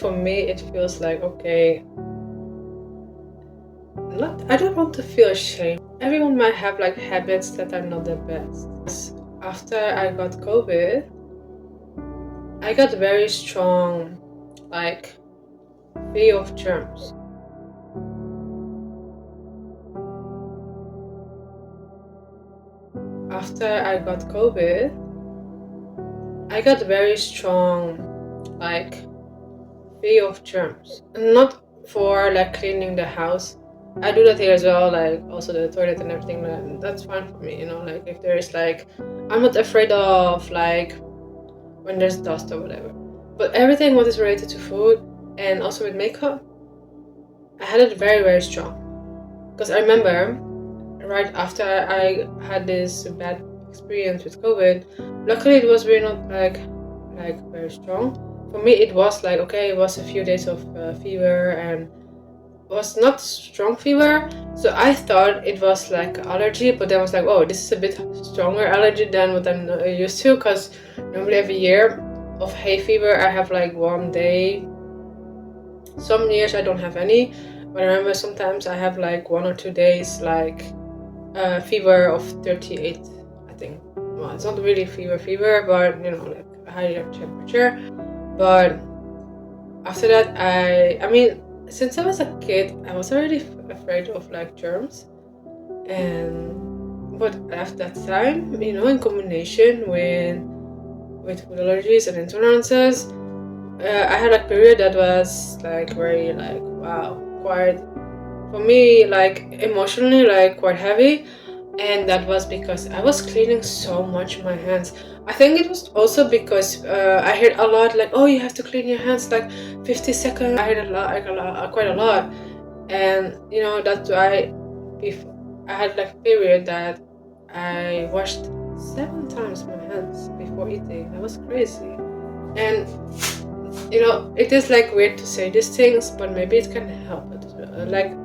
for me it feels like, okay, I don't want to feel ashamed. Everyone might have like habits that are not the best. After I got COVID, I got very strong like fear of germs. After I got COVID, I got very strong like fear of germs. Not for like cleaning the house. I do that here as well, like also the toilet and everything. That's fine for me, you know, like if there is like, I'm not afraid of like when there's dust or whatever. But everything what is related to food and also with makeup, I had it very, very strong. Because I remember right after I had this bad experience with COVID, luckily it was really not like very strong. For me it was like, okay, it was a few days of fever and was not strong fever, so I thought it was like allergy, but then I was like, oh, this is a bit stronger allergy than what I'm used to, because normally every year of hay fever I have like 1 day. Some years I don't have any, but I remember sometimes I have like 1 or 2 days like fever of 38, I think. Well, it's not really fever, but you know, like high temperature. But after that, I mean, since I was a kid, I was already afraid of like germs, but at that time, you know, in combination with food allergies and intolerances, I had a period that was like very like, wow, quite for me like emotionally like quite heavy. And that was because I was cleaning so much my hands. I think it was also because I heard a lot like, oh, you have to clean your hands like 50 seconds. I heard a lot, quite a lot. And you know, that's why I had like a period that I washed 7 times my hands before eating. That was crazy. And you know, it is like weird to say these things, but maybe it can help. Like,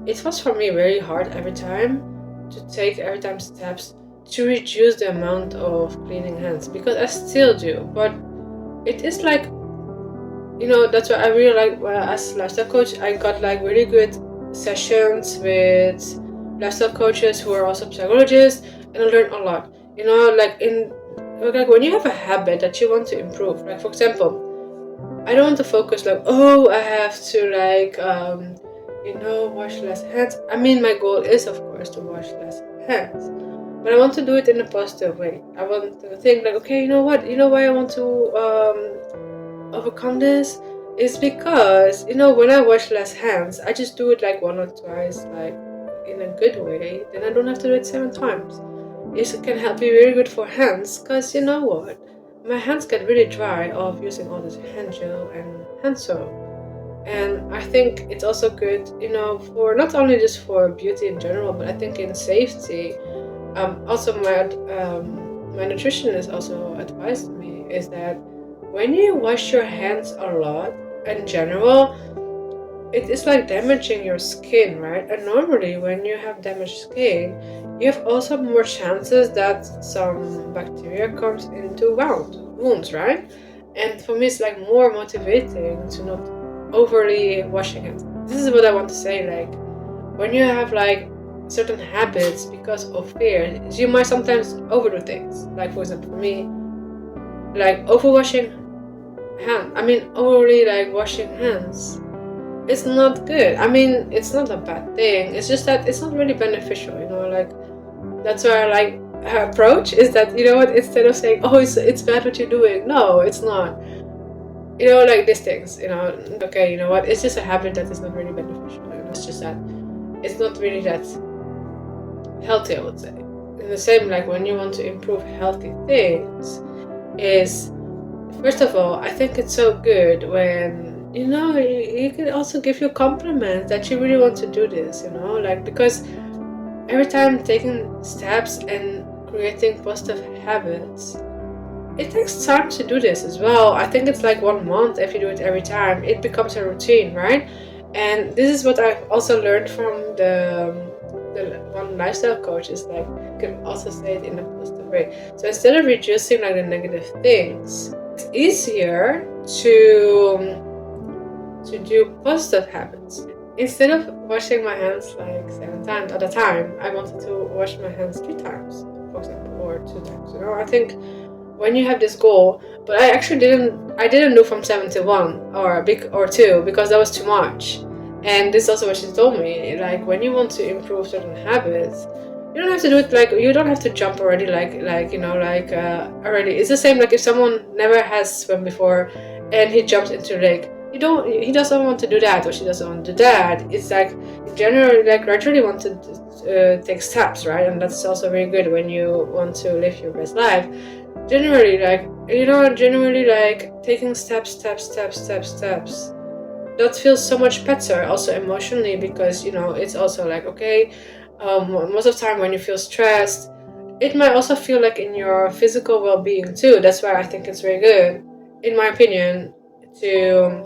it was for me very hard every time to take steps to reduce the amount of cleaning hands, because I still do, but it is like, you know, that's why I really like, as lifestyle coach, I got like really good sessions with lifestyle coaches who are also psychologists, and I learned a lot, you know, like when you have a habit that you want to improve, like for example, I don't want to focus like, oh, I have to like you know, wash less hands. I mean, my goal is of course to wash less hands, but I want to do it in a positive way. I want to think like, okay, you know what, you know why I want to overcome this is because, you know, when I wash less hands, I just do it like 1 or twice, like in a good way, then I don't have to do it 7 times. It can help be really good for hands, because you know what, my hands get really dry of using all this hand gel and hand soap. And I think it's also good, you know, for not only just for beauty in general, but I think in safety. Also, my nutritionist also advised me is that when you wash your hands a lot in general, it is like damaging your skin, right? And normally when you have damaged skin, you have also more chances that some bacteria comes into wounds, right? And for me, it's like more motivating to not overly washing it. This is what I want to say, like when you have like certain habits because of fear, you might sometimes overdo things. Like for example, for me, like overly like washing hands, it's not good. I mean, it's not a bad thing, it's just that it's not really beneficial, you know, like that's why I like her approach is that, you know what, instead of saying, oh, it's bad what you're doing, no, it's not. You know, like these things, you know, okay, you know what, it's just a habit that is not really beneficial, you know, it's just that it's not really that healthy, I would say. And the same, like when you want to improve healthy things, is first of all, I think it's so good when, you know, you can also give you compliments that you really want to do this, you know, like because every time taking steps and creating positive habits, it takes time to do this as well. I think it's like 1 month. If you do it every time, it becomes a routine, right? And this is what I've also learned from the one lifestyle coach, is like, you can also say it in a positive way. So instead of reducing like the negative things, it's easier to to do positive habits. Instead of washing my hands like 7 times at a time, I wanted to wash my hands 3 times, for example, or 2 times. I think when you have this goal, but I actually didn't do from 7 to 1 or 2 because that was too much. And this is also what she told me, like when you want to improve certain habits, you don't have to do it like, you don't have to jump already already. It's the same like if someone never has swum before and he jumps into the lake. He doesn't want to do that, or she doesn't want to do that. It's like generally like gradually want to take steps, right? And that's also very good when you want to live your best life. Generally taking steps. That feels so much better also emotionally, because it's also like, okay, most of the time when you feel stressed, it might also feel like in your physical well-being too. That's why I think it's very good, in my opinion, to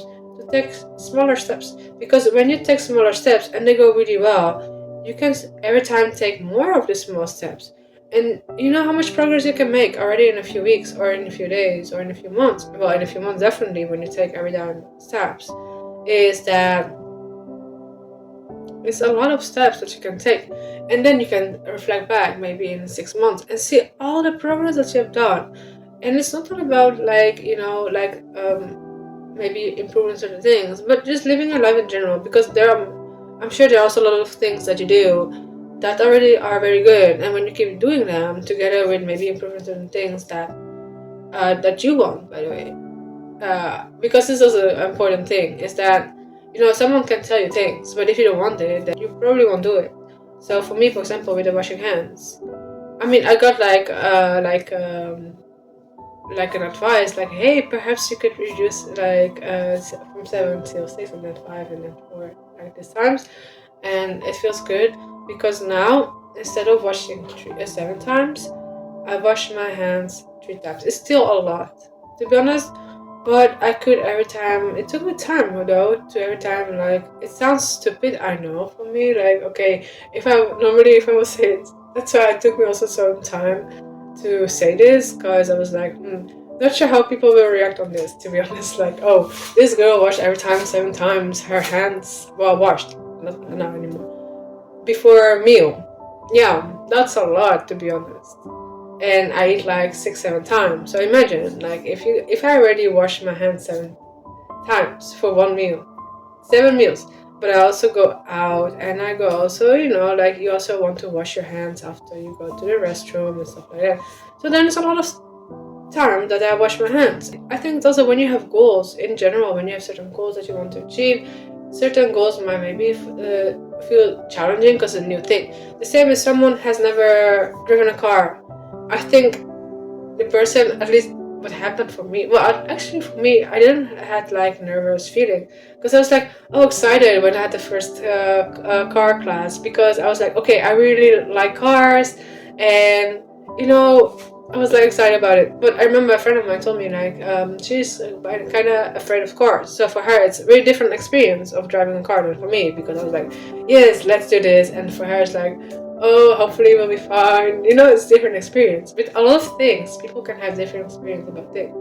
take smaller steps, because when you take smaller steps and they go really well, you can every time take more of the small steps, and you know how much progress you can make already in a few weeks, or in a few days, or in a few months. Well, in a few months definitely, when you take every down steps, is that it's a lot of steps that you can take, and then you can reflect back maybe in 6 months and see all the progress that you have done. And it's not all about maybe improving certain things, but just living your life in general, because I'm sure there are also a lot of things that you do that already are very good, and when you keep doing them together with maybe improving certain things that you want, by the way, because this is an important thing, is that someone can tell you things, but if you don't want it, then you probably won't do it. So for me, for example, with the washing hands, I mean, I got like an advice, like, hey, perhaps you could reduce from 7 till 6 and then 5 and then 4 like these times, and it feels good, because now instead of washing 7 times, I wash my hands 3 times. It's still a lot, to be honest, but I could every time. It took me time though to every time, like, it sounds stupid, I know, for me, like, okay, if I would say it, that's why it took me also some time to say this, because I was like, not sure how people will react on this, to be honest. Like, oh, this girl washed every time 7 times her hands, well, washed, not anymore, before a meal. Yeah, that's a lot, to be honest. And I eat like 6-7 times. So imagine, like, if I already wash my hands 7 times for one meal, 7 meals. But I also go out, and I go also, like, you also want to wash your hands after you go to the restroom and stuff like that. So then it's a lot of time that I wash my hands. I think it's also when you have goals in general, when you have certain goals that you want to achieve, certain goals might maybe feel challenging because it's a new thing. The same as someone has never driven a car. I think the person, at least what happened for me, well, actually for me, I didn't had like nervous feeling, because I was like, oh, excited when I had the first car class, because I was like, okay, I really like cars, and I was like excited about it. But I remember a friend of mine told me, like, she's kind of afraid of cars, so for her it's a very different experience of driving a car than for me, because I was like, yes, let's do this, and for her it's like, oh, hopefully we'll be fine. It's different experience. With a lot of things, people can have different experience about things.